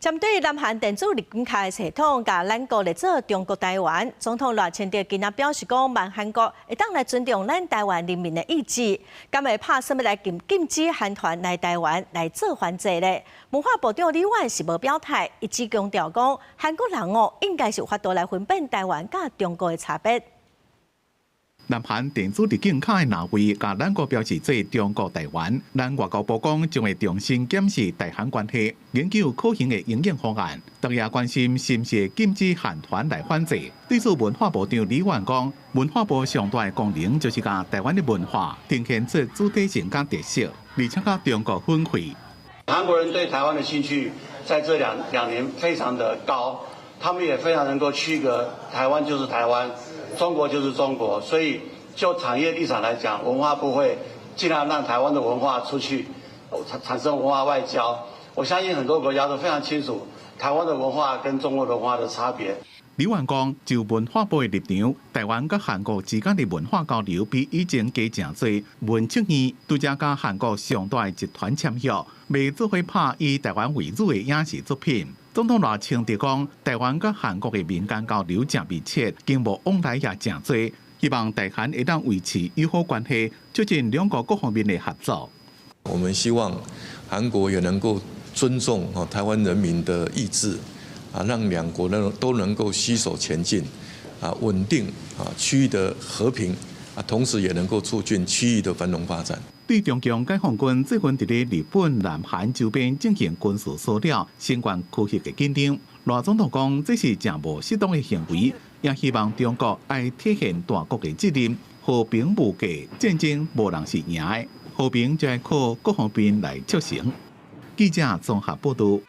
针对南韩电子入境卡的系统，甲咱国来做中国台湾，总统赖清德今仔表示讲，望韩国会当来尊重咱台湾人民的意志，敢会拍算要来禁止韩团来台湾来做还债咧？文化部长李婉是无表态，一直强调讲，韩国人应该是有法度来分辨台湾甲中国的差别。 南韩电子入境卡的纳位，甲咱国标示做中国台湾。咱外交部讲将会重新检视台韩关系，研究可行的营运方案。大家关心是不是禁止韩团来反制？对此，文化部长李婉讲，文化部上大的功能就是将台湾的文化呈现出主体性甲特色，而且甲中国分开。韩国人对台湾的兴趣在这两年非常的高。 他们也非常能够区隔台湾就是台湾，中国就是中国，所以就产业立场来讲，文化部会尽量让台湾的文化出去，产生文化外交。我相信很多国家都非常清楚台湾的文化跟中国文化的差别。李婉讲，就文化部的立场，台湾甲韩国之间的文化交流比以前加诚多。文青院拄则甲韩国上大的集团签约，未做伙拍以台湾为主的影视作品。 总统赖清德讲，台湾甲韩国的民间交流真密切，经贸往来也真多，希望台韩会当维持友好关系，促进两国各方面的合作。我们希望韩国也能够尊重台湾人民的意志，让两国都能够携手前进，稳定区域的和平，同时也能够促进区域的繁荣发展。 对中共解放军最近伫日本、南韩周边进行军事骚扰、相关区域的紧张，赖总统讲这是正无适当的行为，也希望中国爱体现大国的责任，和平无价，战争无人是赢的，和平就要靠各方面来促成。记者综合报道。